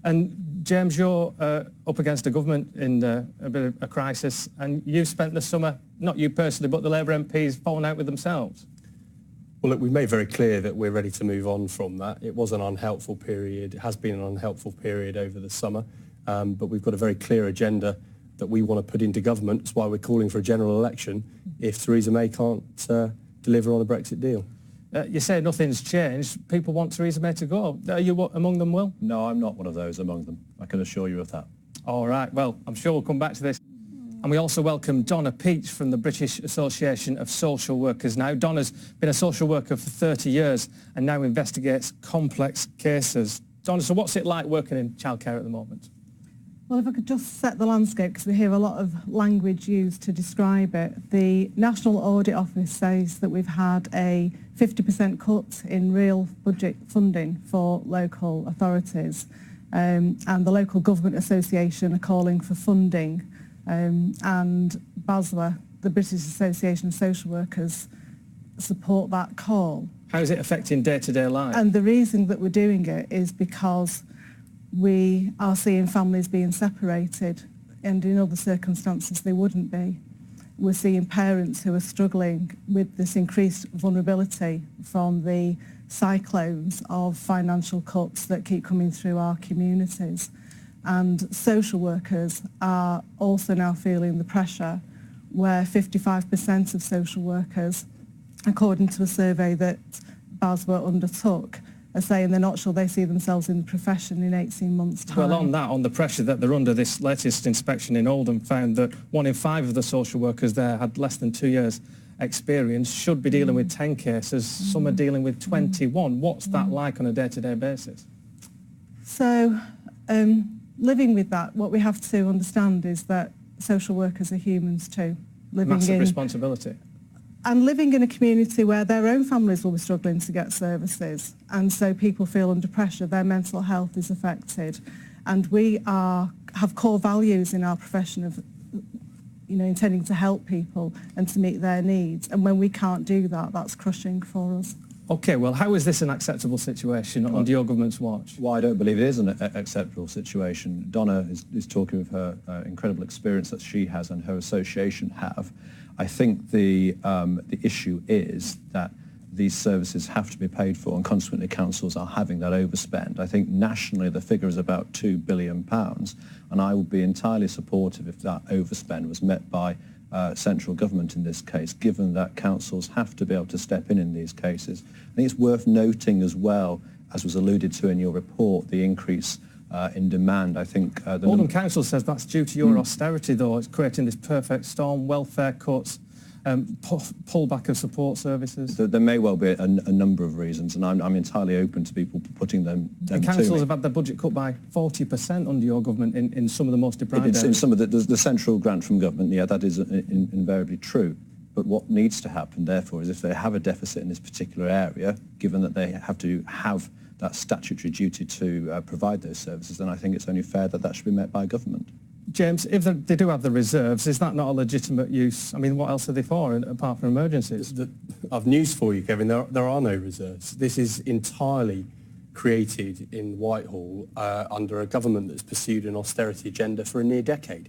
And James, you're up against a government in a bit of a crisis, and you've spent the summer, not you personally, but the Labour MPs falling out with themselves. Well, look, we've made very clear that we're ready to move on from that. It was an unhelpful period. It has been an unhelpful period over the summer, but we've got a very clear agenda that we want to put into government. That's why we're calling for a general election if Theresa May can't deliver on a Brexit deal. You say nothing's changed. People want Theresa May to go. Are you among them, Will? No, I'm not one of those among them. I can assure you of that. All right. Well, I'm sure we'll come back to this. And we also welcome Donna Peach from the British Association of Social Workers. Now, Donna's been a social worker for 30 years and now investigates complex cases. Donna, so what's it like working in childcare at the moment? Well, if I could just set the landscape, because we hear a lot of language used to describe it. The National Audit Office says that we've had a 50% cut in real budget funding for local authorities. And the Local Government Association are calling for funding. And BASWA, the British Association of Social Workers, support that call. How is it affecting day-to-day life? And the reason that we're doing it is because we are seeing families being separated, and in other circumstances they wouldn't be. We're seeing parents who are struggling with this increased vulnerability from the cyclones of financial cuts that keep coming through our communities. And social workers are also now feeling the pressure, where 55% of social workers, according to a survey that BASWA undertook, are saying they're not sure they see themselves in the profession in 18 months' time. Well, on the pressure that they're under, this latest inspection in Oldham found that 1 in 5 of the social workers there had less than 2 years experience, should be dealing with 10 cases, some are dealing with 21. What's that like on a day-to-day basis? So, living with that, what we have to understand is that social workers are humans too. Massive responsibility. And living in a community where their own families will be struggling to get services, and so people feel under pressure, their mental health is affected. And we have core values in our profession of intending to help people and to meet their needs. And when we can't do that, that's crushing for us. OK, well, how is this an acceptable situation under your government's watch? Well, I don't believe it is an acceptable situation. Donna is talking of her incredible experience that she has and her association have. I think the issue is that these services have to be paid for, and consequently councils are having that overspend. I think nationally the figure is about £2 billion, and I would be entirely supportive if that overspend was met by central government in this case, given that councils have to be able to step in these cases. I think it's worth noting as well, as was alluded to in your report, the increase in demand. I think Oldham Council says that's due to your austerity, though. It's creating this perfect storm, welfare cuts, pullback of support services. There may well be a number of reasons, and I'm entirely open to people putting them and councils have had their budget cut by 40% under your government in some of the most deprived areas. In some of the central grant from government, yeah, that is invariably true. But what needs to happen, therefore, is if they have a deficit in this particular area, given that they have to have that statutory duty to provide those services, then I think it's only fair that that should be met by government. James, if they do have the reserves, is that not a legitimate use? I mean, what else are they for, apart from emergencies? I've news for you, Kevin. There are no reserves. This is entirely created in Whitehall under a government that's pursued an austerity agenda for a near decade.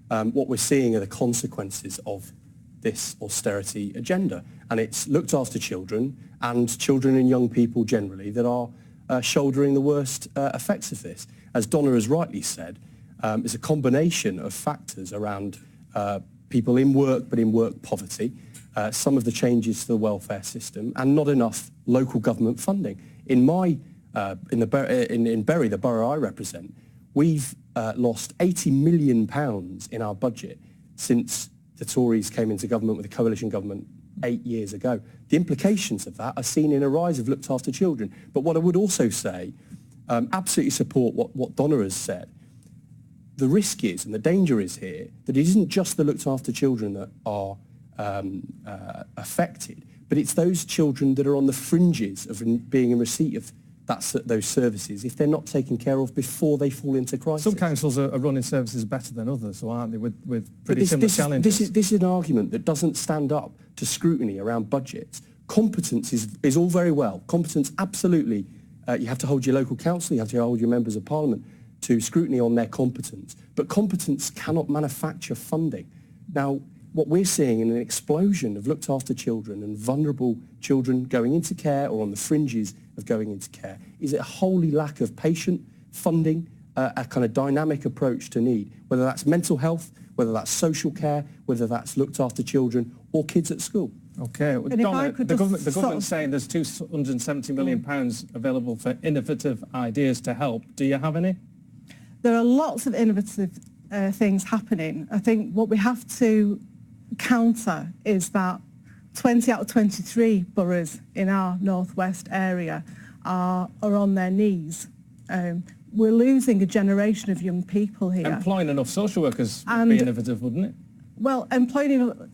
What we're seeing are the consequences of this austerity agenda, and it's looked after children and children and young people generally that are shouldering the worst effects of this. As Donna has rightly said, it's a combination of factors around people in work but in work poverty, some of the changes to the welfare system, and not enough local government funding. In Bury, the borough I represent, we've lost £80 million in our budget since the Tories came into government with a coalition government 8 years ago. The implications of that are seen in a rise of looked after children. But what I would also say, absolutely support what Donna has said. The risk is, and the danger is here, that it isn't just the looked after children that are affected, but it's those children that are on the fringes of being in receipt of those services if they're not taken care of before they fall into crisis. Some councils are running services better than others, so aren't they, with pretty similar challenges? This is an argument that doesn't stand up to scrutiny around budgets. Competence is all very well. Competence, absolutely. You have to hold your local council, you have to hold your members of parliament to scrutiny on their competence, but competence cannot manufacture funding. Now, what we're seeing in an explosion of looked after children and vulnerable children going into care or on the fringes of going into care is a wholly lack of patient funding, a kind of dynamic approach to need, whether that's mental health, whether that's social care, whether that's looked after children or kids at school. Okay, well, Donna, the government's saying there's £270 million available for innovative ideas to help. Do you have any? There are lots of innovative things happening. I think what we have to counter is that 20 out of 23 boroughs in our northwest area are on their knees. We're losing a generation of young people here. Employing enough social workers would be innovative, wouldn't it? Well,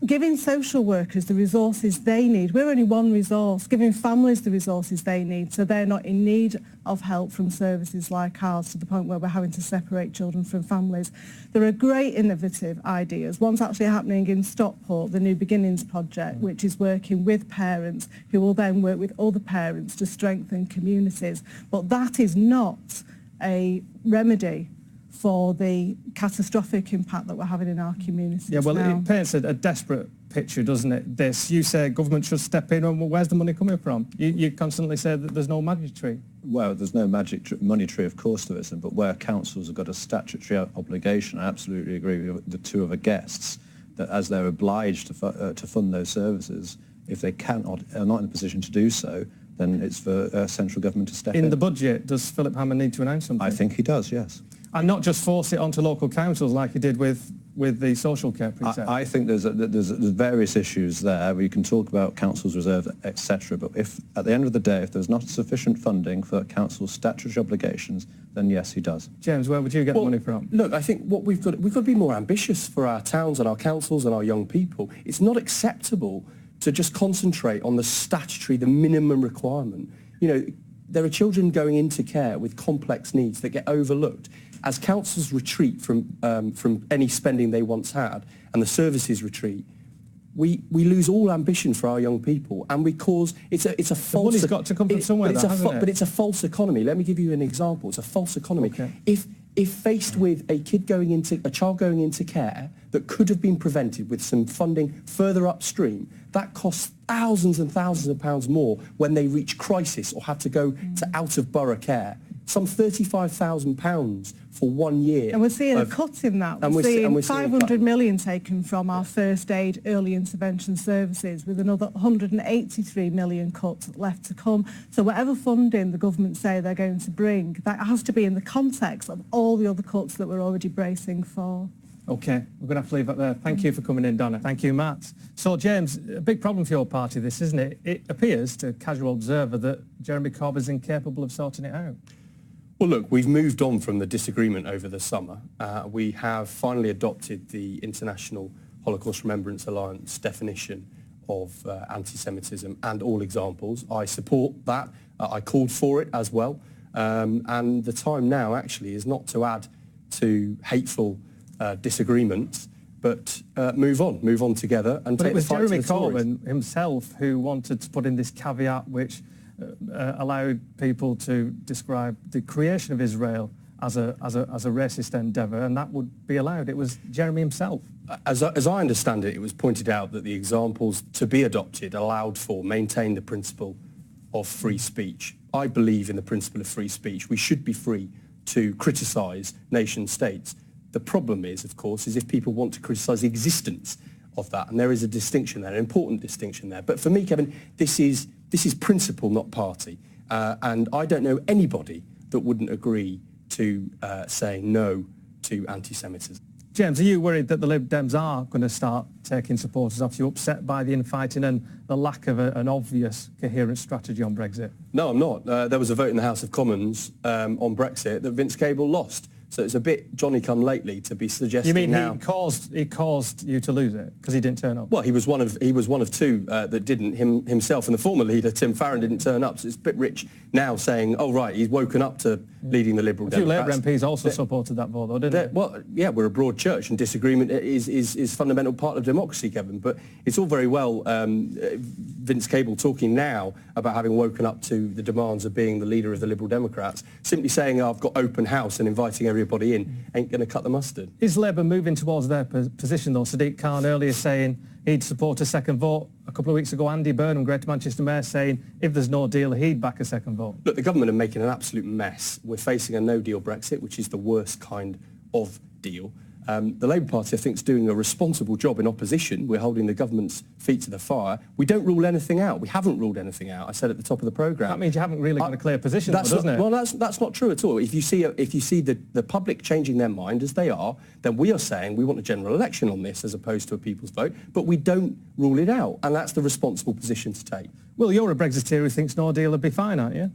giving social workers the resources they need. We're only one resource, giving families the resources they need so they're not in need of help from services like ours to the point where we're having to separate children from families. There are great innovative ideas. One's actually happening in Stockport, the New Beginnings project, which is working with parents who will then work with other parents to strengthen communities. But that is not a remedy for the catastrophic impact that we're having in our communities. Yeah, well, now. It paints a desperate picture, doesn't it? You say government should step in, and where's the money coming from? You constantly say that there's no magic tree. Well, there's no money tree, of course there isn't, but where councils have got a statutory obligation, I absolutely agree with the two other guests, that as they're obliged to fund those services, if they are not in a position to do so, then it's for central government to step in. In the budget, does Philip Hammond need to announce something? I think he does, yes. And not just force it onto local councils like he did with the social care precept? I think there's various issues there where you can talk about councils' reserves, etc. But if, at the end of the day, if there's not sufficient funding for councils' statutory obligations, then yes, he does. James, where would you get the money from? Look, I think what we've got to be more ambitious for our towns and our councils and our young people. It's not acceptable to just concentrate on the statutory, the minimum requirement. You know, there are children going into care with complex needs that get overlooked. As councils retreat from any spending they once had and the services retreat, we lose all ambition for our young people, and we cause it's a false. The money's got to come from somewhere, but it's a false economy. Let me give you an example. It's a false economy. Okay. If faced with a child going into care that could have been prevented with some funding further upstream, that costs thousands and thousands of pounds more when they reach crisis or have to go to out of borough care. Some £35,000 for 1 year. And we're seeing a cut in that. We're seeing 500 million taken from our first aid early intervention services, with another 183 million cut left to come. So whatever funding the government say they're going to bring, that has to be in the context of all the other cuts that we're already bracing for. OK, we're going to have to leave it there. Thank you for coming in, Donna. Thank you, Matt. So, James, a big problem for your party, this, isn't it? It appears to a casual observer that Jeremy Corbyn's incapable of sorting it out. Well, look, we've moved on from the disagreement over the summer. We have finally adopted the International Holocaust Remembrance Alliance definition of anti-Semitism and all examples. I support that. I called for it as well. And the time now, actually, is not to add to hateful disagreements, but move on together and take the fight to the Tories. But it was Jeremy Corbyn himself who wanted to put in this caveat which allowed people to describe the creation of Israel as a racist endeavour, and that would be allowed. It was Jeremy himself. As I understand it, it was pointed out that the examples to be adopted maintain the principle of free speech. I believe in the principle of free speech. We should be free to criticise nation states. The problem is, of course, if people want to criticise the existence of that, and there is a distinction there, an important distinction there. But for me, Kevin, this is principle, not party. And I don't know anybody that wouldn't agree to saying no to anti-Semitism. James, are you worried that the Lib Dems are going to start taking supporters off you, upset by the infighting and the lack of an obvious coherent strategy on Brexit? No, I'm not. There was a vote in the House of Commons on Brexit that Vince Cable lost. So it's a bit Johnny-come-lately to be suggesting now. You mean he caused you to lose it because he didn't turn up? Well, he was one of two that didn't. Himself and the former leader, Tim Farron, didn't turn up. So it's a bit rich now saying, oh, right, he's woken up to leading the Liberal Democrats. A few Labour MPs also supported that vote, though, didn't they? Well, yeah, we're a broad church, and disagreement is a fundamental part of democracy, Kevin. But it's all very well Vince Cable talking now about having woken up to the demands of being the leader of the Liberal Democrats, simply saying, oh, I've got open house and inviting everyone everybody in ain't going to cut the mustard. Is Labour moving towards their position, though? Sadiq Khan earlier saying he'd support a second vote. A couple of weeks ago, Andy Burnham, Greater Manchester Mayor, saying if there's no deal, he'd back a second vote. Look, the government are making an absolute mess. We're facing a no-deal Brexit, which is the worst kind of deal. The Labour Party, I think, is doing a responsible job in opposition. We're holding the government's feet to the fire. We don't rule anything out. We haven't ruled anything out. I said at the top of the programme. That means you haven't really got a clear position, doesn't it? Well, that's not true at all. If you see the public changing their mind as they are, then we are saying we want a general election on this as opposed to a people's vote, but we don't rule it out, and that's the responsible position to take. Well, you're a Brexiteer who thinks no deal would be fine, aren't you?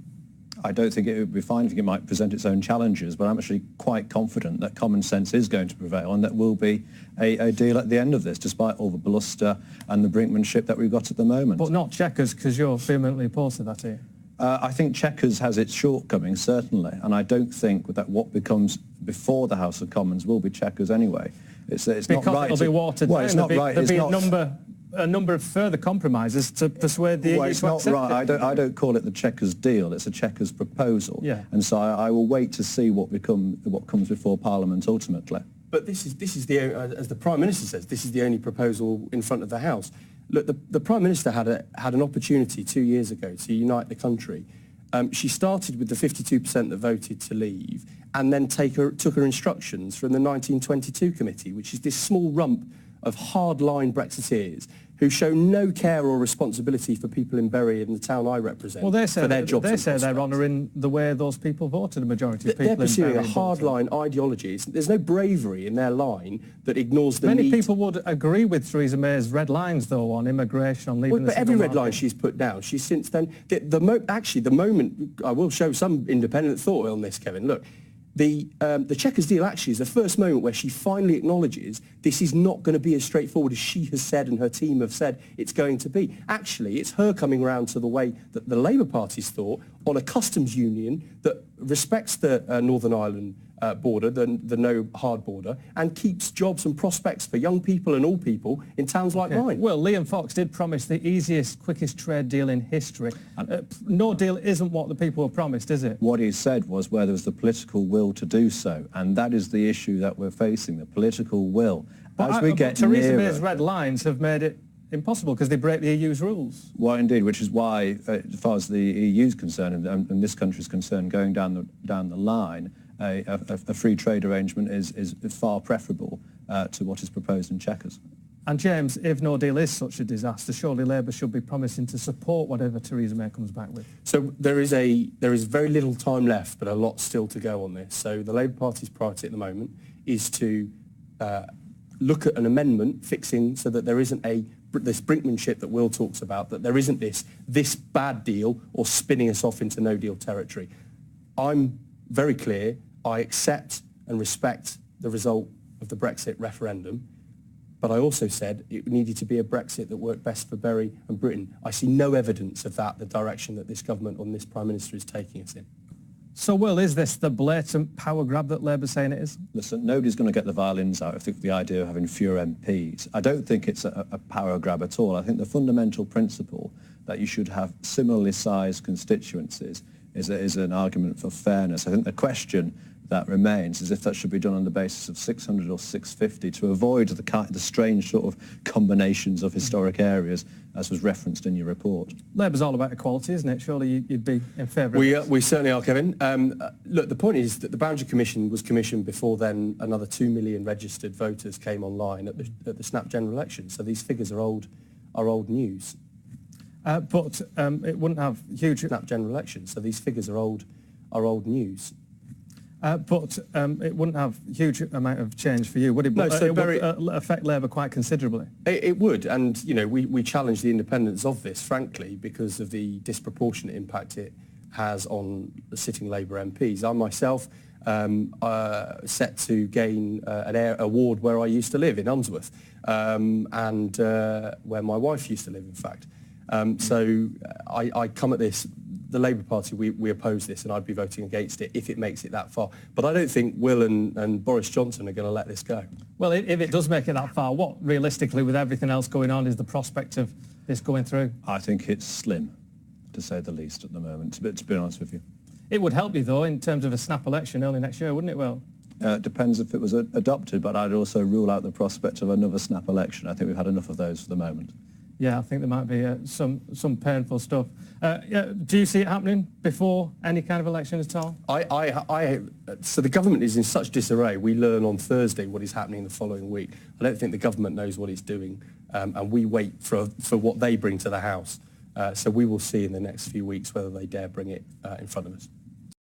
I don't think it would be fine. I think it might present its own challenges, but I'm actually quite confident that common sense is going to prevail and that will be a deal at the end of this, despite all the bluster and the brinkmanship that we've got at the moment. But not Chequers, because you're vehemently opposed to that here. I think Chequers has its shortcomings, certainly, and I don't think that what becomes before the House of Commons will be Chequers anyway. It's because not right. It'll be watered well, down. It's not right. There'll be a number of further compromises to persuade the EU it's to not accept right. it. I don't call it the Chequers deal. It's a Chequers proposal. Yeah. And so I will wait to see what comes before Parliament ultimately. But this is the, as the Prime Minister says, this is the only proposal in front of the House. Look, the Prime Minister had an opportunity 2 years ago to unite the country. She started with the 52% that voted to leave, and then took her instructions from the 1922 committee, which is this small rump of hardline Brexiteers who show no care or responsibility for people in Bury and the town I represent. Well, they say for their jobs. They say they're honouring the way those people voted. A majority of people they're pursuing in a Bury hardline ideology. There's no bravery in their line that ignors the Many need. people would agree with Theresa May's red lines, though, on immigration, on leaving the But every single red line market. she's put down, she's since then... Actually, the moment... I will show some independent thought on this, Kevin. Look, the Chequers deal actually is the first moment where she finally acknowledges this is not going to be as straightforward as she has said and her team have said it's going to be. Actually, it's her coming round to the way that the Labour Party's thought on a customs union that respects the Northern Ireland border, the no hard border, and keeps jobs and prospects for young people and all people in towns like mine. Well, Liam Fox did promise the easiest, quickest trade deal in history. No deal isn't what the people were promised, is it? What he said was where there was the political will to do so, and that is the issue that we're facing, the political will. As we get Theresa nearer, May's red lines have made it impossible because they break the EU's rules. well, indeed, which is why, as far as the EU's concerned and this country's concerned, going down the line, a free trade arrangement is far preferable to what is proposed in Chequers. And James, if no deal is such a disaster, surely Labour should be promising to support whatever Theresa May comes back with. So there is very little time left, but a lot still to go on this. So the Labour Party's priority at the moment is to look at an amendment fixing so that there isn't this brinkmanship that Will talks about, that there isn't this bad deal or spinning us off into no deal territory. I'm very clear. I accept and respect the result of the Brexit referendum, but I also said it needed to be a Brexit that worked best for Bury and Britain. I see no evidence of that, the direction that this government and this Prime Minister is taking us in. So, Will, is this the blatant power grab that Labour's saying it is? Listen, nobody's going to get the violins out. I think the idea of having fewer MPs. I don't think it's a power grab at all. I think the fundamental principle that you should have similarly sized constituencies is an argument for fairness. I think the question that remains is if that should be done on the basis of 600 or 650 to avoid the strange sort of combinations of historic areas as was referenced in your report. Labour's all about equality, isn't it? Surely you'd be in favour of this. We certainly are, Kevin. Look, the point is that the Boundary Commission was commissioned before then another 2 million registered voters came online at the snap general election. So these figures are old news. But it wouldn't have huge... Snap general election. So these figures are old news. But it wouldn't have huge amount of change for you, would it? No, But so it would affect Labour quite considerably. It would, and we challenge the independence of this, frankly, because of the disproportionate impact it has on the sitting Labour MPs. I myself set to gain an award where I used to live, in Unsworth, and where my wife used to live, in fact. So I come at this, the Labour Party, we oppose this, and I'd be voting against it if it makes it that far. But I don't think Will and Boris Johnson are going to let this go. Well, if it does make it that far, what realistically, with everything else going on, is the prospect of this going through? I think it's slim, to say the least, at the moment, to be honest with you. It would help you, though, in terms of a snap election early next year, wouldn't it, Will? Depends if it was adopted, but I'd also rule out the prospect of another snap election. I think we've had enough of those for the moment. Yeah, I think there might be some painful stuff. Do you see it happening before any kind of election at all? So the government is in such disarray. We learn on Thursday what is happening the following week. I don't think the government knows what it's doing, and we wait for what they bring to the House. So we will see in the next few weeks whether they dare bring it in front of us.